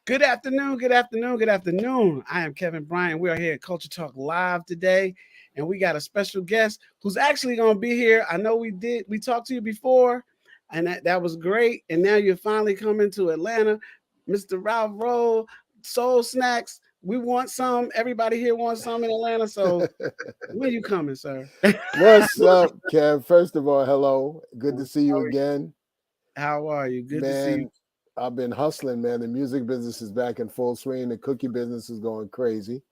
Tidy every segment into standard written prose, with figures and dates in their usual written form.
Good afternoon, good afternoon, good afternoon. I am Kevin Bryant. We are here at Culture Talk Live today, and we got a special guest who's actually going to be here. I know we talked to you before, and that was great. And now you're finally coming to Atlanta. Mr. Ralph Rolle, Soul Snacks. We want some. Everybody here wants some in Atlanta. So when are you coming, sir? What's up, Kev? First of all, hello. Good to see you again. How are you? Good to see you. I've been hustling, man. The music business is back in full swing. The cookie business is going crazy.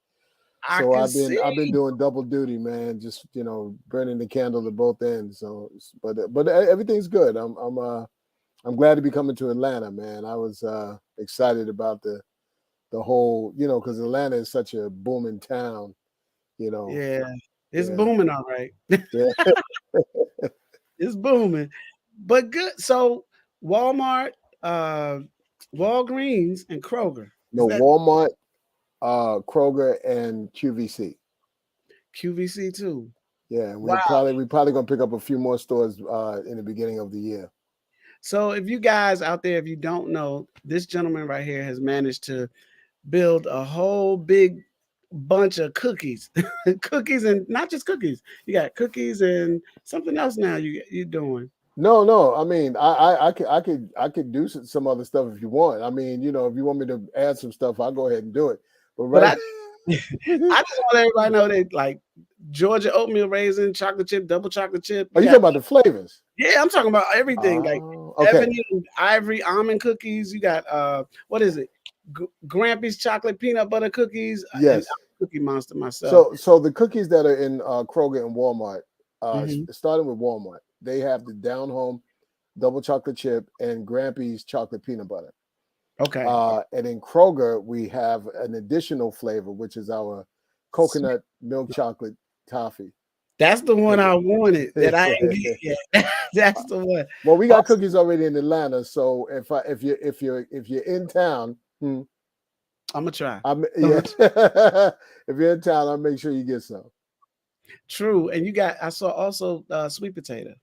I've been doing double duty, man. Just burning the candle at both ends. So, but everything's good. I'm glad to be coming to Atlanta, man. I was excited about the whole, because Atlanta is such a booming town. Yeah, it's booming, all right. Yeah. It's booming, but good. So Walmart, Walgreens, and Kroger. Walmart, Kroger, and QVC. QVC too. Yeah, we're probably gonna pick up a few more stores in the beginning of the year. So if you guys out there, if you don't know, this gentleman right here has managed to build a whole big bunch of cookies, cookies, and not just cookies. You got cookies and something else now you're doing. No. I mean, I could do some other stuff if you want. I mean, if you want me to add some stuff, I'll go ahead and do it. But I just want everybody to know that, like, Georgia oatmeal raisin, chocolate chip, double chocolate chip. Are you talking about the flavors? Yeah, I'm talking about everything. Like ebony and ivory almond cookies. You got what is it? Grampy's chocolate peanut butter cookies. Yes, I'm a cookie monster myself. So the cookies that are in Kroger and Walmart, starting with Walmart, they have the down home double chocolate chip and Grampy's chocolate peanut butter. Okay. And in Kroger, we have an additional flavor, which is our coconut milk chocolate toffee. That's the one I wanted that I didn't get yet. That's the one. Well, we got cookies already in Atlanta, so if you're in town, I'm gonna try. If you're in town, I'll make sure you get some. True, and I saw also sweet potato.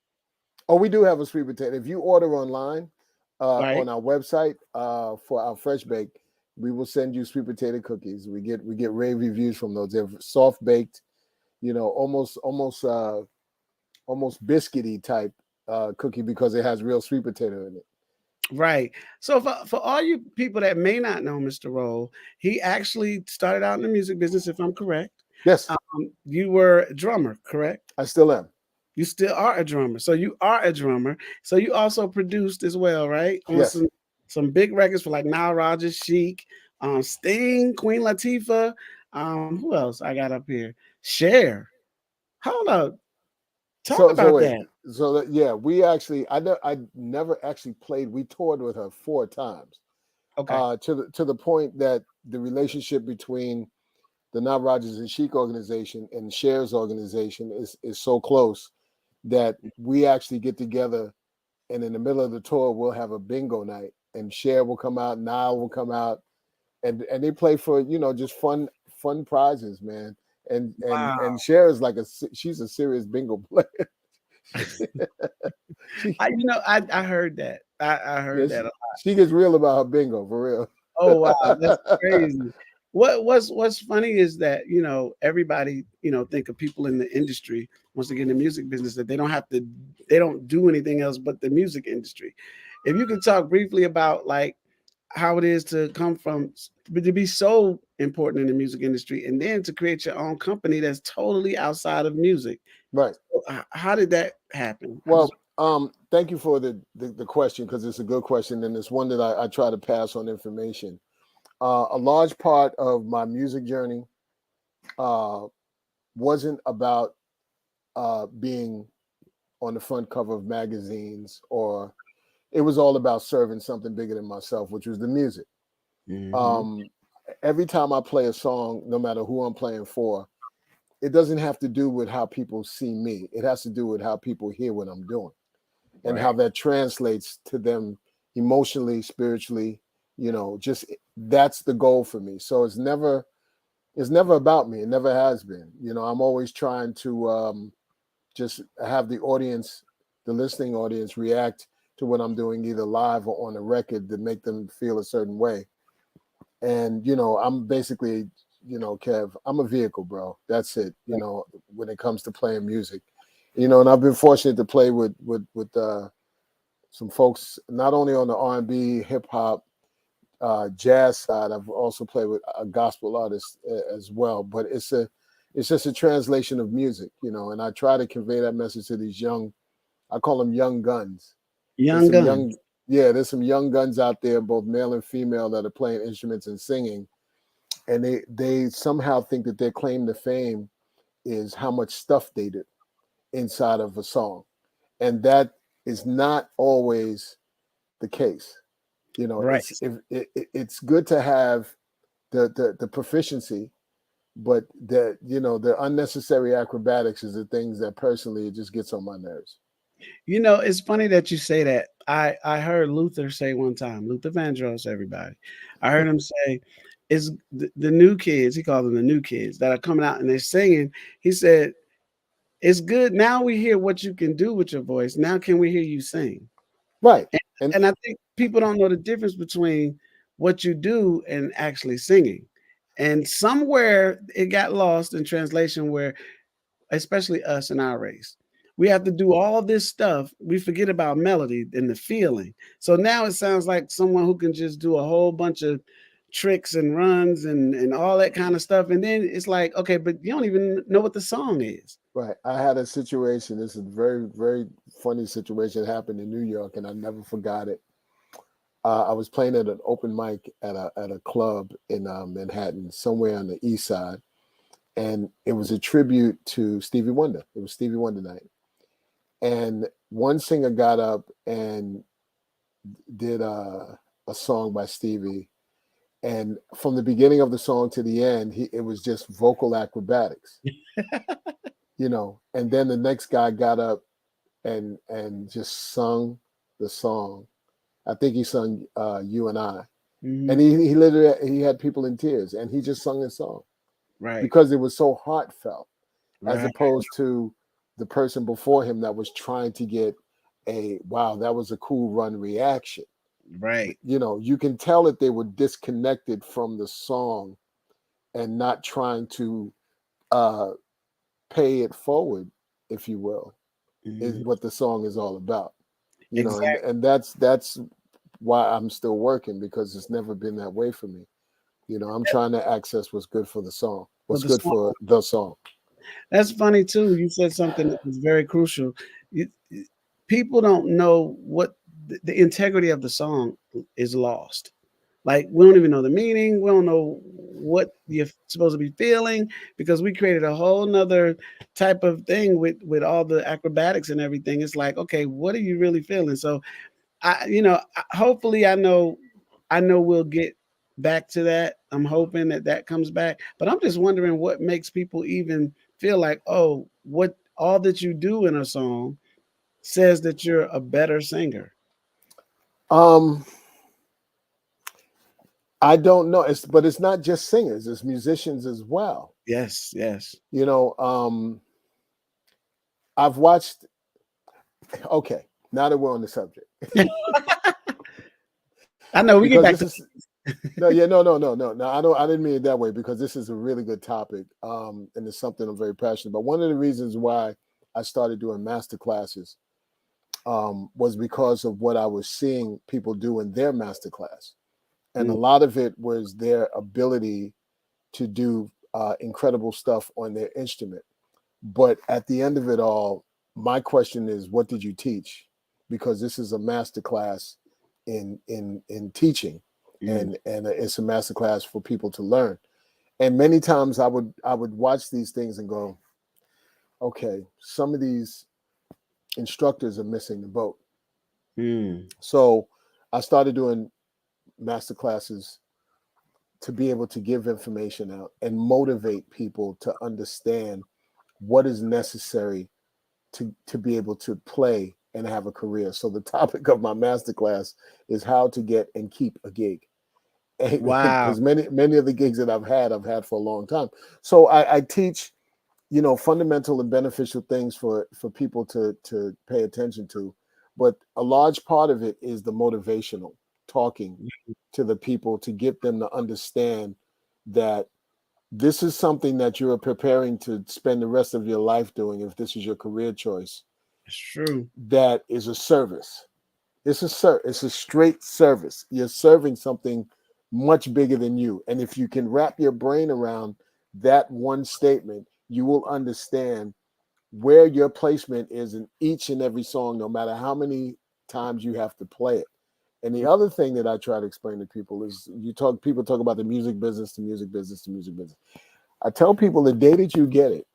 Oh, we do have a sweet potato. If you order online on our website for our fresh bake, we will send you sweet potato cookies. We get rave reviews from those. They're soft baked, almost biscuity type cookie because it has real sweet potato in it. Right. So for all you people that may not know Mr. Rolle, he actually started out in the music business, if I'm correct. Yes. You were a drummer, correct? I still am. You still are a drummer. So you are a drummer. So you also produced as well, right? Yes. Some big records for like Nile Rodgers, Chic, Sting, Queen Latifah. Who else I got up here? Cher. Hold up. Talk about that. So we actually, I never actually played. We toured with her 4 times. Okay. To the point that the relationship between the Nile Rodgers and Chic organization and Cher's organization is so close that we actually get together, and in the middle of the tour, we'll have a bingo night, and Cher will come out, Nile will come out, and they play for just fun prizes, man. And Cher is she's a serious bingo player. I heard that. I heard that a lot. She gets real about her bingo, for real. Oh wow, that's crazy. What's funny is that everybody think of people in the industry, once they get in the music business, that they don't do anything else but the music industry. if you could talk briefly about like how it is to come from to be so important in the music industry and then to create your own company that's totally outside of music. Right. How did that happen? I just Well, thank you for the question, because it's a good question, and it's one that I try to pass on information. A large part of my music journey uh, wasn't about being on the front cover of magazines, or it was all about serving something bigger than myself, which was the music. Mhm. Um, every time I play a song, no matter who I'm playing for, it doesn't have to do with how people see me. It has to do with how people hear what I'm doing and Right. how that translates to them emotionally, spiritually. Just that's the goal for me. So it's never about me. It never has been. I'm always trying to just have the listening audience react to what I'm doing, either live or on a record, to make them feel a certain way. And I'm basically, Kev, I'm a vehicle, bro. That's it. When it comes to playing music, and I've been fortunate to play with some folks, not only on the R&B, hip hop, jazz side. I've also played with a gospel artist as well. But it's just a translation of music, and I try to convey that message to these young. I call them young guns. There's Young some Gun. young, yeah, there's some young guns out there, both male and female, that are playing instruments and singing, and they somehow think that their claim to fame is how much stuff they do inside of a song, and that is not always the case. Right. It's good to have the proficiency, but the unnecessary acrobatics is the things that personally it just gets on my nerves. It's funny that you say that. I heard Luther say one time, Luther Vandross, everybody. I heard him say, "Is the new kids?" He called them the new kids that are coming out and they're singing. He said, "It's good now. We hear what you can do with your voice. Now, can we hear you sing?" Right. And, And and I think people don't know the difference between what you do and actually singing. And somewhere it got lost in translation where especially us in our race. We have to do all this stuff. We forget about melody and the feeling. So now it sounds like someone who can just do a whole bunch of tricks and runs and all that kind of stuff. And then it's like, okay, but you don't even know what the song is. right, I had a situation. This is a very, very funny situation that happened in New York, and I never forgot it. I was playing at an open mic at a club in Manhattan, somewhere on the East Side, and it was a tribute to Stevie Wonder. It was Stevie Wonder night, and one singer got up and did a song by Stevie, and from the beginning of the song to the end, it was just vocal acrobatics, And then the next guy got up and just sung the song. I think he sung "You and I," and Mhm. he literally he had people in tears, and he just sung his song Right. because it was so heartfelt, as Right. opposed to the person before him that was trying to get a "wow, that was a cool run" reaction. Right. You can tell that they were disconnected from the song and not trying to uh, pay it forward, if you will, is Mhm. what the song is all about. And Exactly. and that's why I'm still working, because it's never been that way for me. I'm trying to access what's good for the song, For what's the good song. for the song. That's funny too. You said something that was very crucial. People don't know what the integrity of the song is lost. Like we don't even know the meaning. We don't know what you're supposed to be feeling because we created a whole nother type of thing with all the acrobatics and everything. It's like, okay, what are you really feeling? So hopefully I know we'll get back to that. I'm hoping that that comes back. But I'm just wondering what makes people even feel like, oh, what all that you do in a song says that you're a better singer. Um, I don't know. But it's not just singers; it's musicians as well. Yes, yes. You know, um, I've watched. Okay, now that we're on the subject, I know we get because back this to is no, yeah, no, no, no, no, no. I didn't mean it that way, because this is a really good topic, and it's something I'm very passionate about. One of the reasons why I started doing master classes was because of what I was seeing people do in their masterclass. And a lot of it was their ability to do incredible stuff on their instrument. But at the end of it all, my question is, what did you teach? Because this is a master class in teaching, Mm. and it's a master class for people to learn. And many times I would watch these things and go, okay, some of these instructors are missing the boat. Mm. So I started doing master classes to be able to give information out and motivate people to understand what is necessary to be able to play and have a career. So the topic of my masterclass is how to get and keep a gig. Wow. Because many of the gigs that I've had for a long time. So I teach, fundamental and beneficial things for people to pay attention to. But a large part of it is the motivational talking to the people to get them to understand that this is something that you're preparing to spend the rest of your life doing if this is your career choice. It's true. That is a service. It's a straight service. You're serving something much bigger than you. And if you can wrap your brain around that one statement, you will understand where your placement is in each and every song, no matter how many times you have to play it. And the other thing that I try to explain to people is people talk about the music business, the music business, the music business. I tell people the day that you get it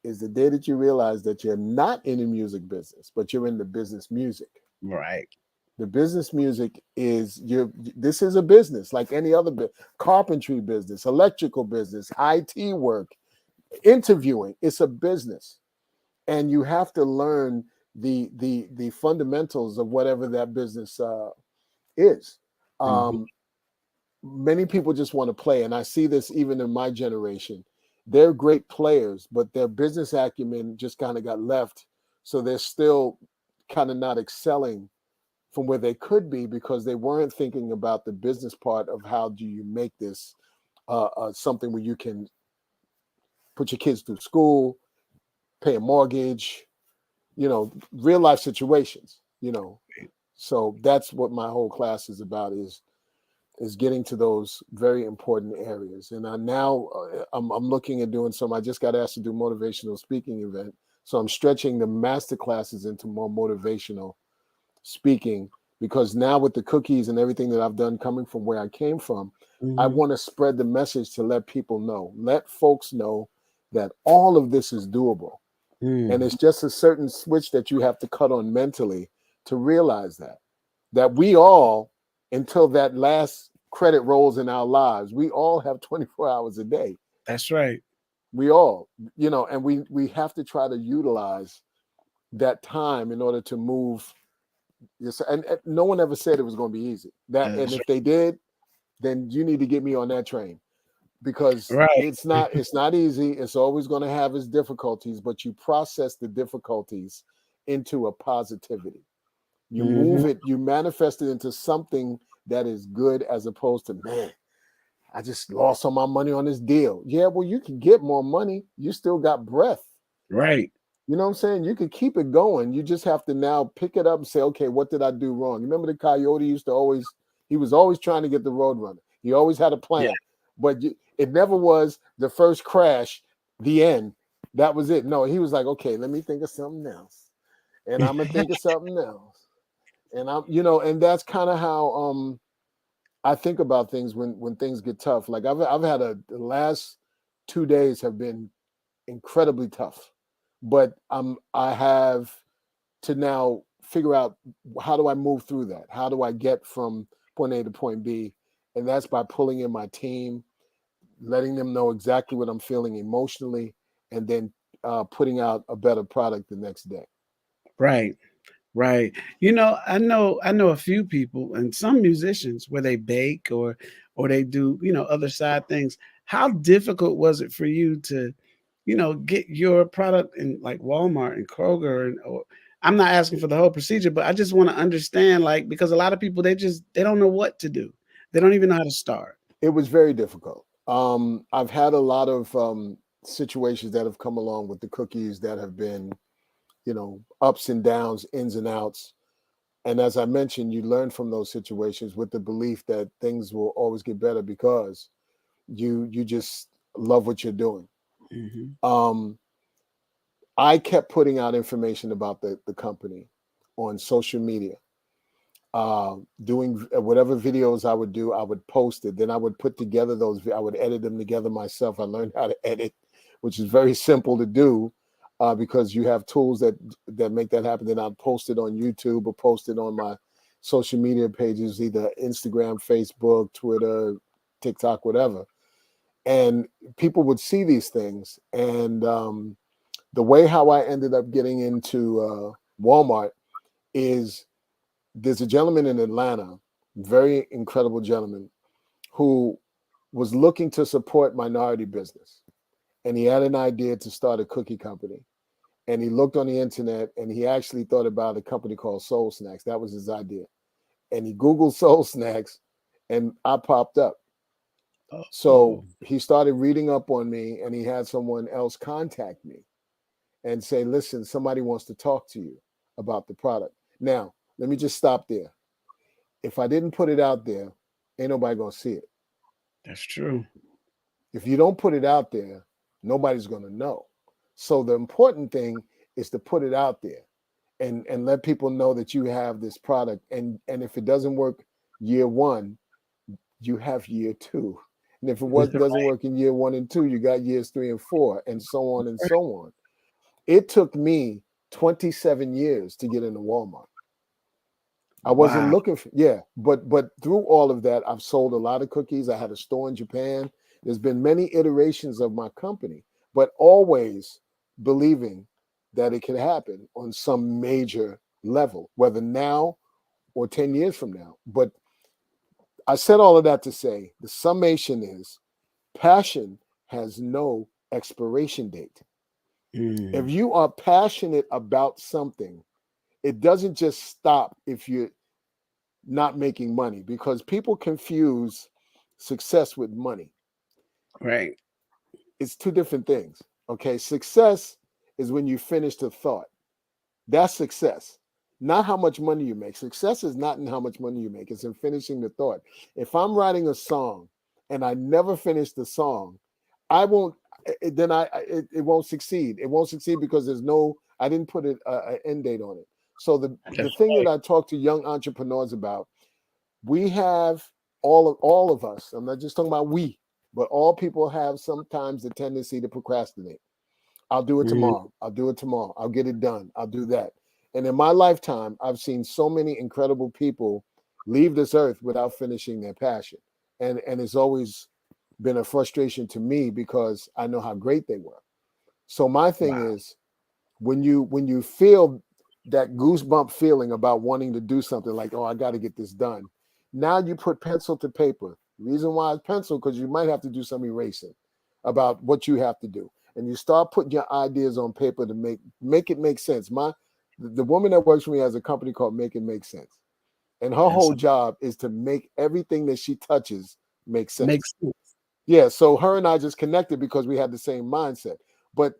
is the day that you realize that you're not in the music business, but you're in the business music. Right. The business music is this is a business like any other carpentry business, electrical business, IT work, interviewing. It's a business. And you have to learn the fundamentals of whatever that business is. Mhm. Many people just want to play, and I see this even in my generation. They're great players, but their business acumen just kind of got left, so they're still kind of not excelling from where they could be because they weren't thinking about the business part of how do you make this something where you can put your kids through school, pay a mortgage, real life situations. So that's what my whole class is about is getting to those very important areas. And I now I'm looking at doing some. I just got asked to do motivational speaking event, so I'm stretching the master classes into more motivational speaking because now with the cookies and everything that I've done coming from where I came from, I Mhm. want to spread the message to let people know, let folks know that all of this is doable. And Mm. it's just a certain switch that you have to cut on mentally to realize that we all, until that last credit rolls in our lives, we all have 24 hours a day. That's right. We all, and we have to try to utilize that time in order to move. Yes, and no one ever said it was going to be easy. And That's if they did, then you need to get me on that train because right. it's not easy. It's always going to have its difficulties, but you process the difficulties into a positivity. You Mhm. move it, you manifest it into something that is good as opposed to, man, I just lost all my money on this deal. Yeah, well, you can get more money. You still got breath. Right. You know what I'm saying? You can keep it going. You just have to now pick it up and say, okay, what did I do wrong? You remember the coyote he was always trying to get the road runner. He always had a Yeah. plan, but it never was the first crash, the end. That was it. No, he was like, okay, let me think of something else. And I'm going to think of something else. And and that's kind of how I think about things when things get tough. Like I've had the last 2 days have been incredibly tough, but I have to now figure out how do I move through that? How do I get from point A to point B? And that's by pulling in my team, letting them know exactly what I'm feeling emotionally, and then putting out a better product the next day. Right. Right. I know a few people and some musicians where they bake or they do, other side things. How difficult was it for you to, get your product in like Walmart and Kroger and or I'm not asking for the whole procedure, but I just want to understand like because a lot of people they don't know what to do. They don't even know how to start. It was very difficult. I've had a lot of situations that have come along with the cookies that have been, ups and downs, ins and outs. And as I mentioned, you learn from those situations with the belief that things will always get better because you just love what you're doing. Mm-hmm. Um, I kept putting out information about the company on social media, doing whatever videos I would do. I would post it. Then I would put together those. I would edit them together myself. I learned how to edit, which is very simple to do because you have tools that make that happen. Then I'd post it on YouTube or post it on my social media pages, either Instagram, Facebook, Twitter, TikTok, whatever. And people would see these things. And the way how I ended up getting into Walmart is there's a gentleman in Atlanta, very incredible gentleman, who was looking to support minority business. And he had an idea to start a cookie company. And he looked on the internet and he actually thought about a company called Soul Snacks. That was his idea. And he Googled Soul Snacks and I popped up. Oh, So he started reading up on me and he had someone else contact me and say, listen, somebody wants to talk to you about the product. Now, let me just stop there. If I didn't put it out there, ain't nobody gonna see it. that's true. If you don't put it out there, nobody's gonna know. So the important thing is to put it out there and let people know that you have this product. And if it doesn't work year one, you have year two. And if it doesn't work in year 1 and 2, you got years 3 and 4, and so on and so on. It took me 27 years to get into Walmart. I wasn't Wow. looking for, yeah, but through all of that, I've sold a lot of cookies. I had a store in Japan. There's been many iterations of my company, but always believing that it could happen on some major level, whether now or 10 years from now. But I said all of that to say the summation is passion has no expiration date. If Mm, you are passionate about something, it doesn't just stop if you're not making money because people confuse success with money. right. It's two different things. Okay. Success is when you finish the thought. That's success, not how much money you make. Success is not in how much money you make, it's in finishing the thought. If I'm writing a song and I never finish the song, I won't, then it won't succeed. It won't succeed because I didn't put an end date on it. So the That's thing that right. I talk to young entrepreneurs about, we have all of us, I'm not just talking about we, but all people have sometimes the tendency to procrastinate. I'll do it Mm, tomorrow. I'll do it tomorrow. I'll get it done. I'll do that. And in my lifetime, I've seen so many incredible people leave this earth without finishing their passion. And it's always been a frustration to me because I know how great they were. So my thing wow. is when you feel that goosebump feeling about wanting to do something like, oh, I got to get this done. Now you put pencil to paper. The reason why it's pencil, because you might have to do some erasing about what you have to do. And you start putting your ideas on paper to make it make sense. The woman that works for me has a company called Make It Make Sense. And her And whole so job is to make everything that she touches make sense. makes sense. Yeah. So her and I just connected because we had the same mindset. But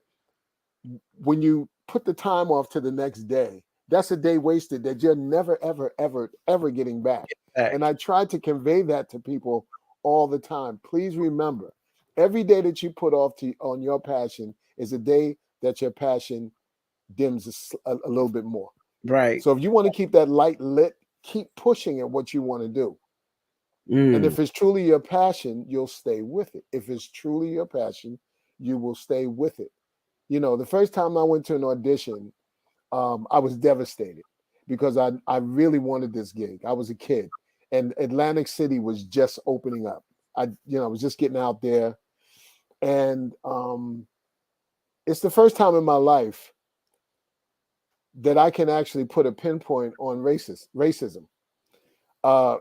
when you put the time off to the next day, that's a day wasted that you're never, ever, ever, ever getting back. And Back. I try to convey that to people all the time. Please remember, every day that you put off on your passion is a day that your passion dims a little bit more. Right. So if you want to keep that light lit, keep pushing at what you want to do. And Mm, if it's truly your passion, you'll stay with it. If it's truly your passion, you will stay with it. The first time I went to an audition, I was devastated because I really wanted this gig. I was a kid, and Atlantic City was just opening up. I was just getting out there, and it's the first time in my life that I can actually put a pinpoint on racism. Uh,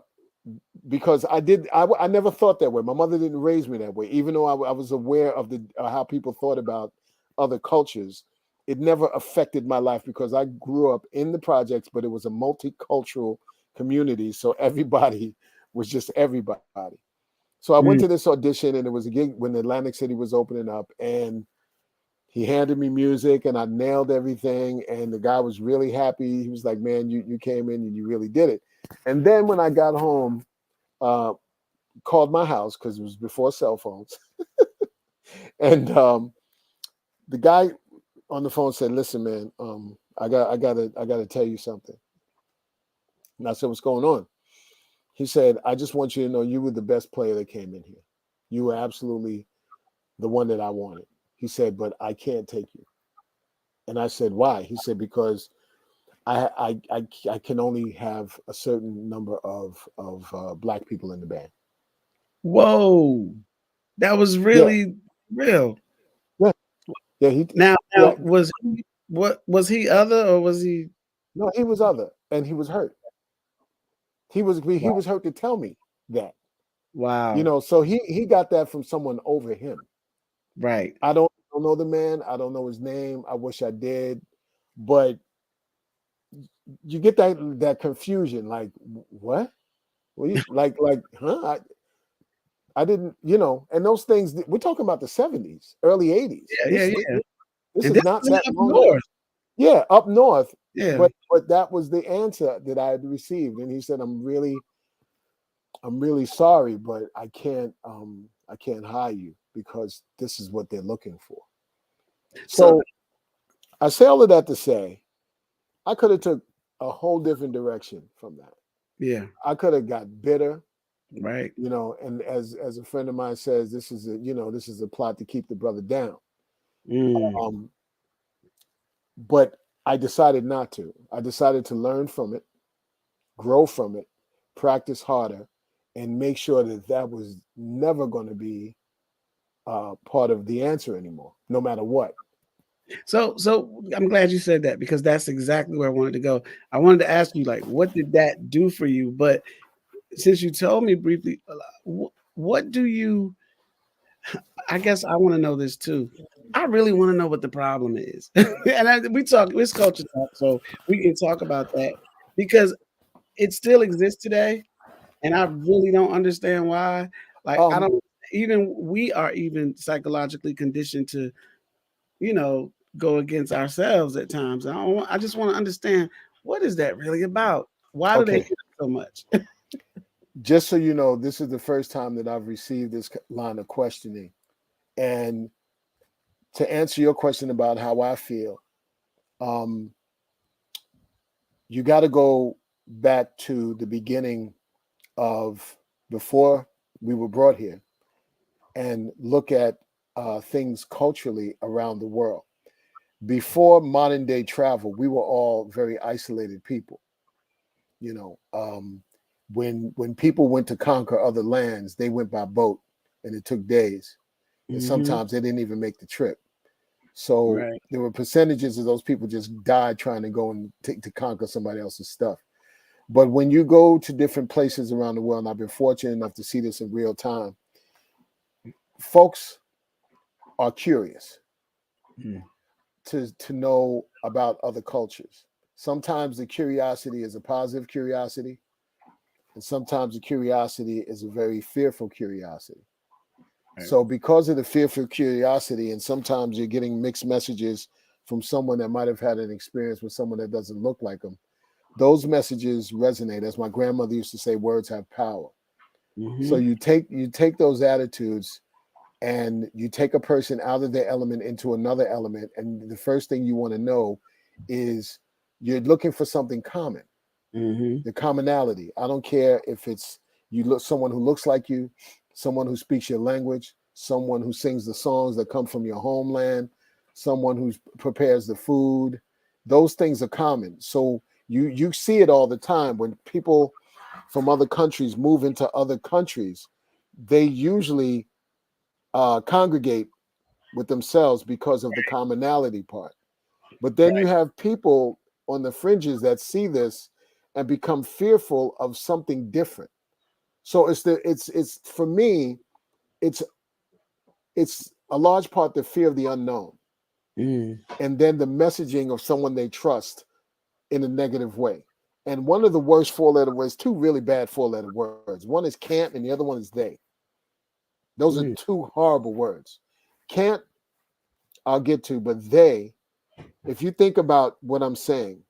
because I never thought that way. My mother didn't raise me that way, even though I was aware of the how people thought about other cultures. It never affected my life because I grew up in the projects, but it was a multicultural community, so everybody was just everybody. So I went to mm, this audition, and it was a gig when Atlantic City was opening up, and He handed me music and I nailed everything. And the guy was really happy. He was like, man, you came in and you really did it. And then when I got home, called my house because it was before cell phones. And the guy on the phone said, listen, man, I gotta tell you something. And I said, what's going on? He said, I just want you to know you were the best player that came in here. You were absolutely the one that I wanted. He said, but I can't take you. And I said, why? He said, because I can only have a certain number of black people in the band. Whoa, that was Yeah, really real. yeah, yeah. Yeah, Now was he other or was he? no, he was other, and he was hurt. He Wow. was hurt to tell me that. Wow. So he got that from someone over him. Right. I don't know the man. I don't know his name. I wish I did, but you get that confusion. Like what? Well, huh? I didn't. And those things. We're talking about the 70s, early 80s. Yeah, yeah, This yeah. this And is this not was that up long ago. north. Yeah, up north. Yeah. But that was the answer that I had received, and he said, I'm really sorry, but I can't hire you because this is what they're looking for. So So I say all of that to say I could have took a whole different direction from that. yeah, I could have got bitter, right. and as a friend of mine says, this is a plot to keep the brother down. Mm. Um, but I decided not to. I decided to learn from it, grow from it, practice harder, and make sure that was never going to be part of the answer anymore, no matter what. So I'm glad you said that because that's exactly where I wanted to go. I wanted to ask you, like, what did that do for you? But since you told me briefly, what do you? I guess I want to know this too. I really want to know what the problem is, and we talk. It's culture talk, so we can talk about that because it still exists today, and I really don't understand why. Like, I Um, don't. Even we are even psychologically conditioned to, go against ourselves at times. I just want to understand, what is that really about? Why do they hate okay, it so much? just so you know, this is the first time that I've received this line of questioning, and to answer your question about how I feel, um, you got to go back to the beginning of before we were brought here and look at things culturally around the world. Before modern day travel, we were all very isolated people. You know, when people went to conquer other lands, they went by boat, and it took days, and Hmm. sometimes they didn't even make the trip. So Right. there were percentages of those people just died trying to go and to conquer somebody else's stuff. But when you go to different places around the world, and I've been fortunate enough to see this in real time, folks are curious Mm. to know about other cultures. Sometimes the curiosity is a positive curiosity, and sometimes the curiosity is a very fearful curiosity. Right. So, because of the fearful curiosity, and sometimes you're getting mixed messages from someone that might have had an experience with someone that doesn't look like them, those messages resonate. As my grandmother used to say, words have power. So Hmm. you take those attitudes and you take a person out of their element into another element, and the first thing you want to know is you're looking for something common, Hmm. the commonality. I don't care if it's you look someone who looks like you, someone who speaks your language, someone who sings the songs that come from your homeland, someone who prepares the food. Those things are common. So you see it all the time when people from other countries move into other countries. They usually congregate with themselves because of the commonality part. But then you Right. have people on the fringes that see this and become fearful of something different. So it's for me, it's it's a large part the fear of the unknown, Mm. and then the messaging of someone they trust in a negative way. And one of the worst four-letter words, two really bad four-letter words. One is can't, and the other one is they. Those are Mm. two horrible words. Can't I'll get to, but they, if you think about what I'm saying,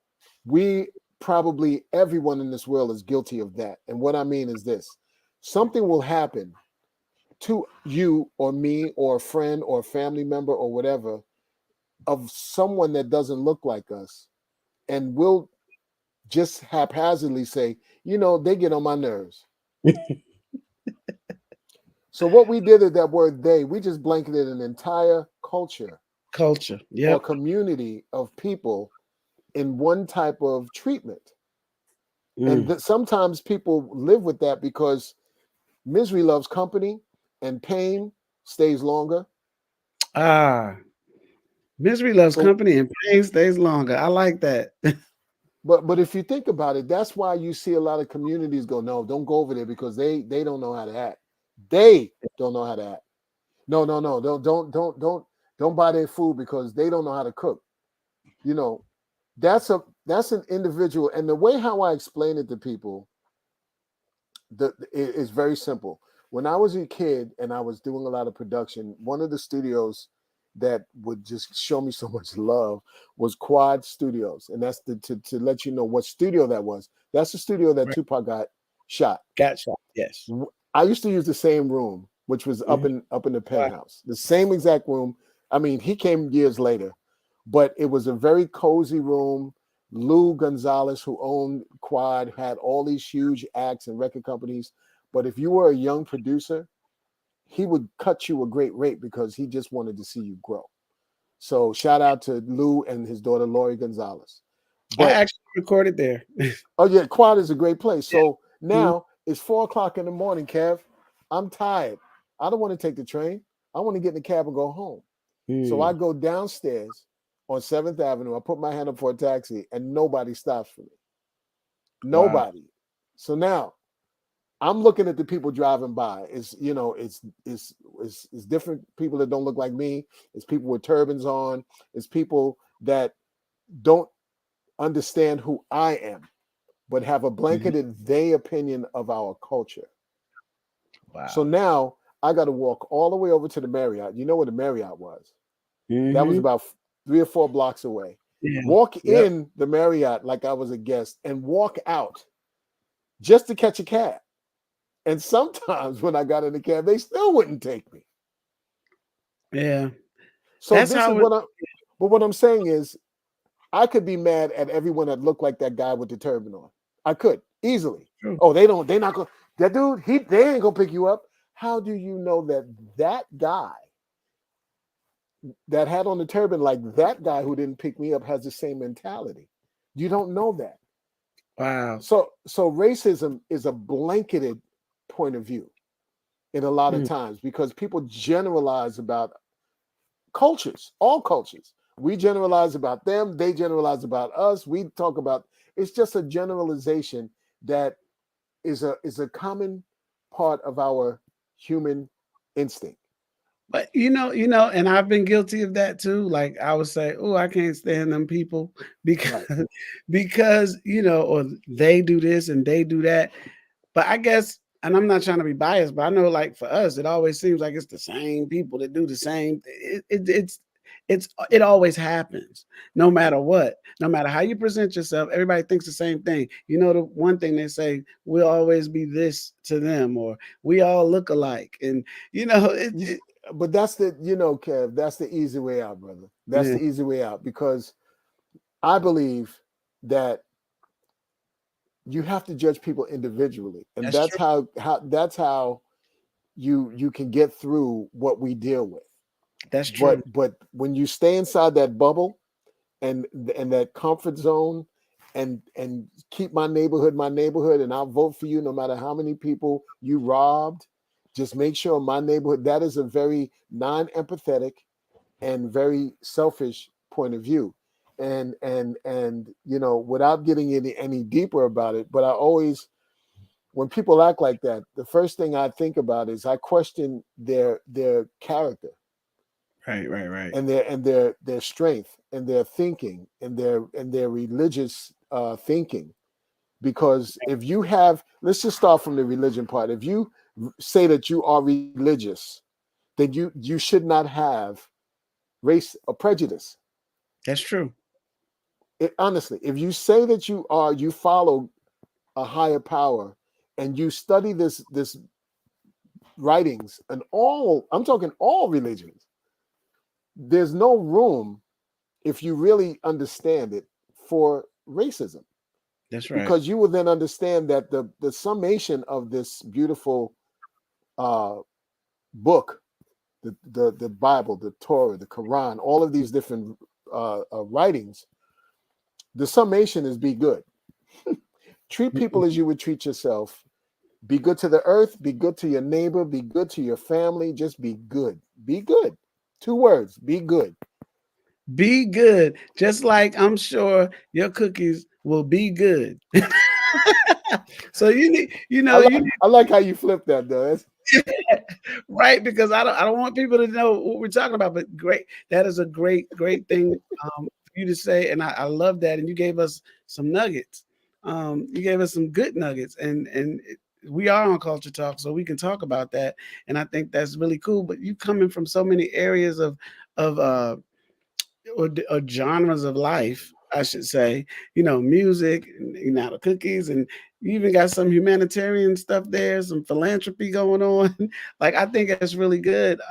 we probably everyone in this world is guilty of that. And what I mean is this: something will happen to you or me or a friend or a family member or whatever of someone that doesn't look like us, and we'll just haphazardly say, they get on my nerves. So what we did at that word they, we just blanketed an entire culture Culture. or Yep. community of people in one type of treatment. And Mm. that sometimes people live with that because misery loves company and pain stays longer. Ah, misery loves So, company and pain stays longer. I like that. but if you think about it, that's why you see a lot of communities go, no, don't go over there because they don't know how to act. They don't know how to act. No, no, no, don't buy their food because they don't know how to cook. You know, that's an individual, and the way how I explain it to people, is very simple. When I was a kid and I was doing a lot of production, one of the studios that would just show me so much love was Quad Studios, and that's to let you know what studio that was. That's the studio that Right. Tupac got shot. Gotcha. Yes. I used to use the same room, which was Mhm. up in the Wow. penthouse, the same exact room. I mean, he came years later, but it was a very cozy room. Lou Gonzalez, who owned Quad, had all these huge acts and record companies. But if you were a young producer, he would cut you a great rate because he just wanted to see you grow. So shout out to Lou and his daughter Lori Gonzalez. I But actually recorded there. oh yeah, Quad is a great place. Yeah. So Mhm. now it's 4 o'clock in the morning, Kev. I'm tired. I don't want to take the train. I want to get in the cab and go home. So I Mm. go downstairs on 7th Avenue. I put my hand up for a taxi and nobody stops for me. Wow. Nobody. So now I'm looking at the people driving by. It's different people that don't look like me. It's people with turbans on. It's people that don't understand who I am, but have a Mhm. blanketed they opinion of our culture. So Wow. now I got to walk all the way over to the Marriott. You know where the Marriott was? That was Hmm. about 3 or 4 blocks away. Yeah. Walk Yep. in the Marriott like I was a guest and walk out just to catch a cab. And sometimes when I got in the cab, they still wouldn't take me. Yeah. So That's this is how it. but what I'm saying is I could be mad at everyone that looked like that guy with the turban on. I could easily. True. Oh, they're not going, that dude, they ain't gonna pick you up. How do you know that that guy that had on the turban, like that guy who didn't pick me up, has the same mentality? You don't know that. Wow. So racism is a blanketed point of view in a lot of Mm. times because people generalize about cultures, all cultures. We generalize about them, they generalize about us. We talk about, it's just a generalization that is a common part of our human instinct. But and I've been guilty of that too. Like I would say, "Oh, I can't stand them people Right. because or they do this and they do that." But I guess, and I'm not trying to be biased, but I know, like for us, it always seems like it's the same people that do the same. It always happens, no matter what, no matter how you present yourself. Everybody thinks the same thing. The one thing they say, we'll always be this to them, or we all look alike, and You- but Kev, that's the easy way out, brother. That's yeah, the easy way out because I believe that you have to judge people individually, and that's true. that's how you can get through what we deal with. That's But true. when you stay inside that bubble and that comfort zone and keep my neighborhood, and I'll vote for you no matter how many people you robbed. Just make sure my neighborhood, that is a very non-empathetic and very selfish point of view. And without getting any deeper about it, but I always, when people act like that, the first thing I think about is I question their character Right, right, right. and their strength and their thinking and their religious thinking. Because if you have, let's just start from the religion part. If you say that you are religious, then you should not have race or prejudice. That's true. Honestly, if you say that you follow a higher power and you study this writings and all, I'm talking all religions, there's no room, if you really understand it, for racism, That's right. because you will then understand that the summation of this beautiful uh book, the Bible, the Torah, the Quran, all of these different writings, the summation is be good. Treat people as you would treat yourself. Be good to the earth, be good to your neighbor, be good to your family. Just be good. Be good. 2 words, be good. Be good. Just like I'm sure your cookies will be good. So you need, I like how you flip that, though. right, because I don't want people to know what we're talking about. But great, that is a great thing for you to say, and I love that. And you gave us some nuggets. You gave us some good nuggets, and we are on Culture Talk, so we can talk about that. And I think that's really cool. But you coming from so many areas of or genres of life, I should say, music, and the cookies, and you even got some humanitarian stuff there, some philanthropy going on. Like, I think it's really good.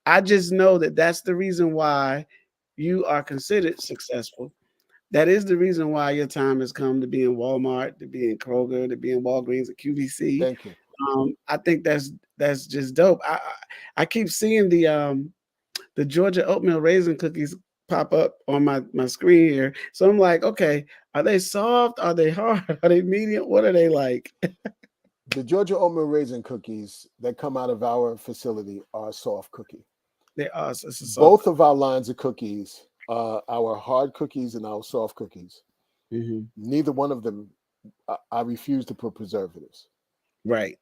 I just know that that's the reason why you are considered successful. That is the reason why your time has come to be in Walmart, to be in Kroger, to be in Walgreens, and QVC. Thank you. I think that's just dope. I keep seeing the Georgia oatmeal raisin cookies pop up on my screen here. So I'm like, okay, are they soft? Are they hard? Are they medium? What are they like? The Georgia oatmeal raisin cookies that come out of our facility are a soft cookie. They are. So it's a soft Both of our lines of cookies, our hard cookies and our soft cookies, cookie. neither one of them, I refuse to put preservatives. Right.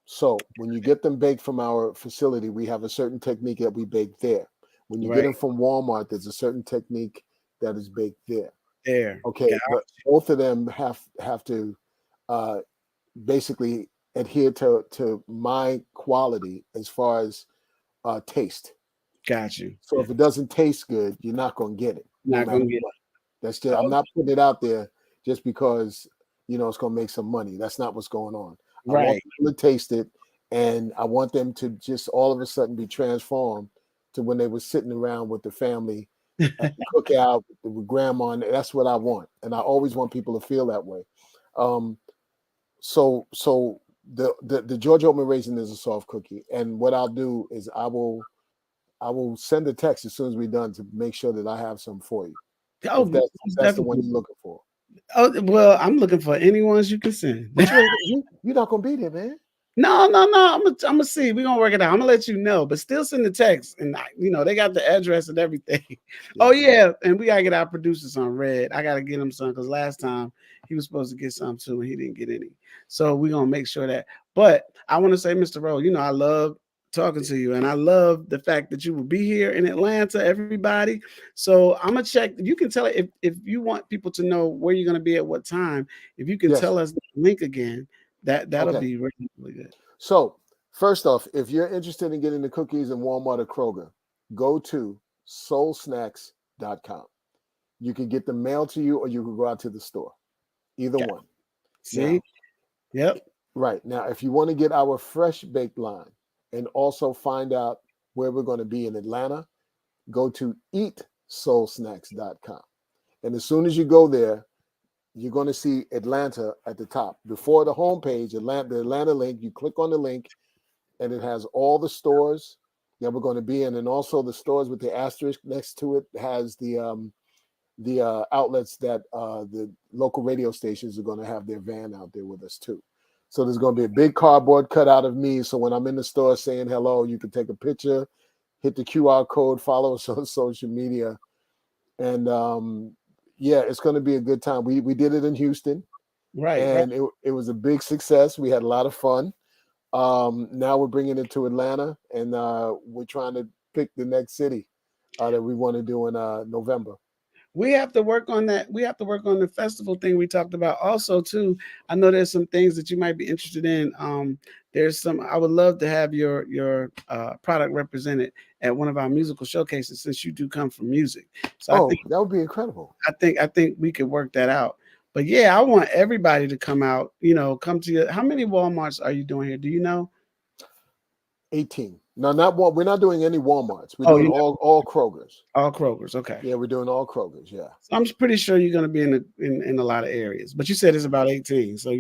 So when you get them baked from our facility, we have a certain technique that we bake there. When you get Right. them from Walmart, there's a certain technique that is baked there. There. Okay, Got but both of them have to uh, basically adhere to my quality as far as taste. got you. So if it doesn't taste good, you're not going to get it, no Not matter gonna get what. That's just, I'm oh, not putting it out there just because it's going to make some money. That's not what's going on. I want right. people to taste it, and I want them to just all of a sudden be transformed to when they were sitting around with the family at the cookout with grandma. And that's what I want, and I always want people to feel that way. Um, so the Georgia oatmeal raisin is a soft cookie, and what I'll do is I will send a text as soon as we're done to make sure that I have some for you, Oh, if most that's the one definitely. you're looking for. Oh, well, I'm looking for any ones you can send. But you're not gonna be there, man. No, no, no. I'm gonna see. We're gonna work it out. I'm gonna let you know, but still send the text. And they got the address and everything. Oh Yeah. yeah, and we gotta get our producers on red. I gotta get him some because last time he was supposed to get some too, and he didn't get any. So we're gonna make sure that. But I want to say, Mr. Rowe, I love talking to you, and I love the fact that you will be here in Atlanta, everybody. So I'm gonna check. You can tell it if you want people to know where you're gonna be at what time. If you can Yes. tell us the link again, that'll Okay. be really, really good. So first off, if you're interested in getting the cookies in Walmart or Kroger, go to soulsnacks.com. You can get them mailed to you, or you can go out to the store. Either Got one. See? Now, Yep. right now, if you want to get our fresh baked line and also find out where we're going to be in Atlanta, go to eatsoulsnacks.com. And as soon as you go there, you're going to see Atlanta at the top. Before the homepage, the Atlanta link, you click on the link, and it has all the stores that we're going to be in, and also the stores with the asterisk next to it has the outlets that the local radio stations are going to have their van out there with us too. So there's going to be a big cardboard cutout of me. So when I'm in the store saying hello, you can take a picture, hit the QR code, follow us on social media, and yeah, it's going to be a good time. We did it in Houston, Right, right. and it was a big success. We had a lot of fun. Now we're bringing it to Atlanta, and we're trying to pick the next city that we want to do in November. We have to work on that. We have to work on the festival thing we talked about. Also, too, I know there's some things that you might be interested in. There's some I would love to have your product represented at one of our musical showcases since you do come from music. So Oh, that would be incredible. I think we could work that out. But yeah, I want everybody to come out, come to your, how many Walmarts are you doing here? Do you know? 18. No, not one. We're not doing any Walmarts. We're Oh, doing all Krogers. all Kroger's. Okay. Yeah, we're doing all Krogers. Yeah. So I'm pretty sure you're going to be in a lot of areas, but you said it's about 18. So,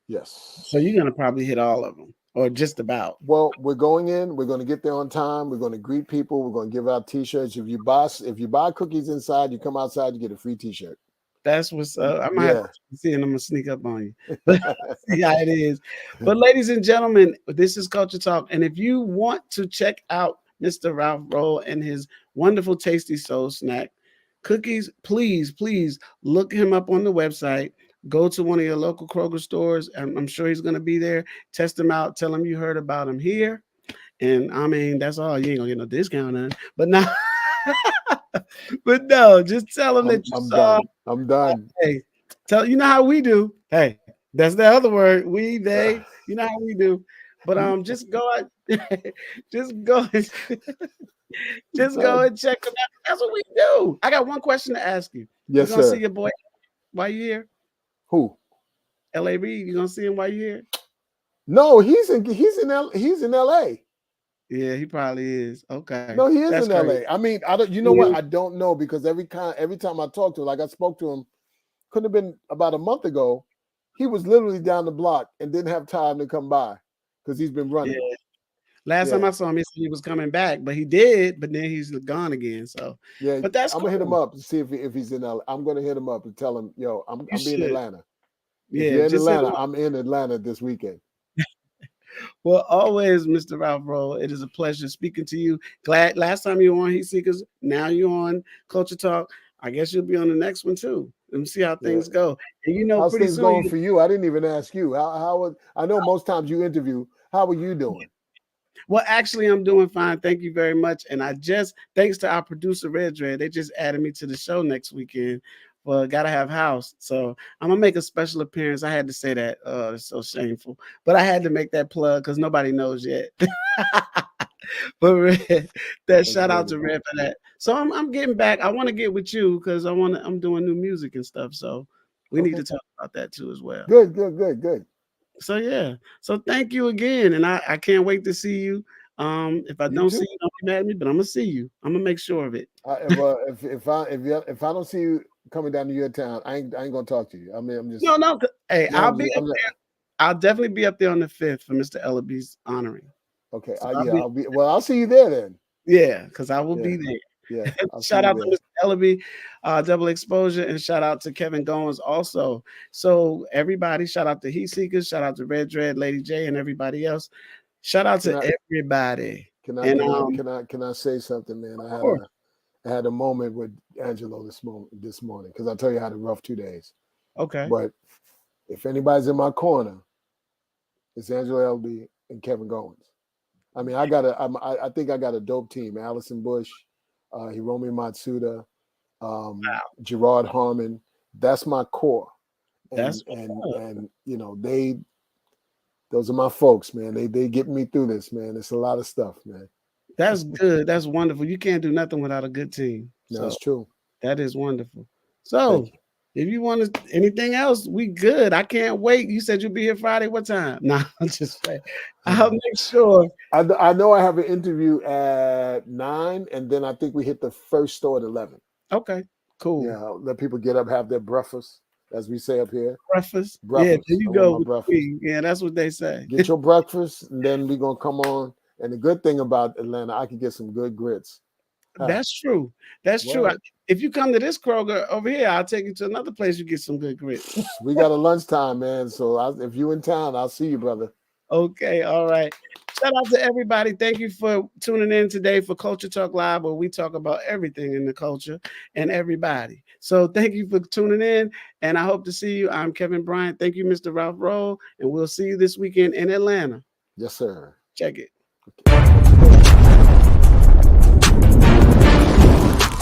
Yes. so you're going to probably hit all of them or just about. Well, we're going in. We're going to get there on time. We're going to greet people. We're going to give out T-shirts. If you buy cookies inside, you come outside, you get a free T-shirt. That's what's up. I might have to see, and I'm gonna sneak up on you. See how it is. But ladies and gentlemen, this is Culture Talk, and if you want to check out Mr. Ralph Rolle and his wonderful tasty soul snack cookies, please look him up on the website. Go to one of your local Kroger stores. I'm sure he's gonna be there. Test him out. Tell him you heard about him here. And I mean, that's all. You ain't gonna get no discount on it. But now. But no, just tell them that you saw. I'm done. Hey, you know how we do. Hey, that's the other word. We, they, you know how we do. But just go out, just go and check them out. That's what we do. I got one question to ask you. Yes, you gonna sir. see your boy while you here? Who? L.A. Reid. You gonna see him while you here? No, he's in L.A. Yeah, he probably is. Okay. No, he is That's in LA. crazy. I mean, I don't. You know what? I don't know because every time I talk to him, like I spoke to him, couldn't have been about a month ago. He was literally down the block and didn't have time to come by because he's been running. Yeah. Last time I saw him, he said he was coming back, but he did. But then he's gone again. So yeah, but that's I'm gonna hit him up to see if he's in LA. I'm gonna hit him up and tell him, yo, I'm being in Atlanta. If you're in Atlanta, I'm in Atlanta this weekend. Well, always, Mr. Ralph Rolle, it is a pleasure speaking to you. Glad last time you were on Heatseekers, now you're on Culture Talk. I guess you'll be on the next one too. Let me see how things go. And how's pretty things soon going for you? I didn't even ask you. How I know most times you interview. How are you doing? Well, actually, I'm doing fine. Thank you very much. And thanks to our producer, Red Dread, they just added me to the show next weekend. Well, Gotta Have House. So I'm going to make a special appearance. I had to say that. It's so shameful. But I had to make that plug because nobody knows yet. But Red, shout out to Red for that. So I'm getting back. I want to get with you because I'm doing new music and stuff. So we need to talk about that too as well. Good. So yeah. So thank you again. And I can't wait to see you. If I don't see you, don't be mad at me, but I'm gonna see you. I'm gonna make sure of it. If I don't see you coming down to your town, I ain't gonna talk to you. I mean, I'm just no. Hey, I'll be up there. I'll definitely be up there on the 5th for Mr. Ellaby's honoring. Okay. So I'll see you there then. Yeah, because I will be there. Yeah. Shout out to Mr. Ellaby, Double Exposure, and shout out to Kevin Goins also. So everybody, shout out to Heatseekers, shout out to Red Dread, Lady J, and everybody else. Shout out to everybody. Can I say something, man? I had a moment with Angelo this morning because I tell you I had a rough 2 days. Okay. But if anybody's in my corner, it's Angelo LB and Kevin Goins. I mean, I think I got a dope team. Allison Bush, Hiromi Matsuda, Gerard Harmon. That's my core. And those are my folks, man. They get me through this, man. It's a lot of stuff, man. That's good. That's wonderful. You can't do nothing without a good team. That's true. That is wonderful. So if you want anything else, we good. I can't wait. You said you'll be here Friday. What time? Nah, I'm just saying. I'll make sure. I know I have an interview at 9, and then I think we hit the first store at 11. Okay, cool. Yeah, let people get up, have their breakfast, as we say up here. Breakfast. Yeah, there you go. Yeah, that's what they say. Get your breakfast, and then we're gonna come on. And the good thing about Atlanta, I can get some good grits. That's true. That's true. If you come to this Kroger over here, I'll take you to another place you get some good grits. We got a lunchtime, man. So if you in town, I'll see you, brother. Okay, all right. Shout out to everybody. Thank you for tuning in today for Culture Talk Live, where we talk about everything in the culture and everybody. So thank you for tuning in, and I hope to see you. I'm Kevin Bryant. Thank you, Mr. Ralph Rolle, and we'll see you this weekend in Atlanta. Yes, sir. Check it.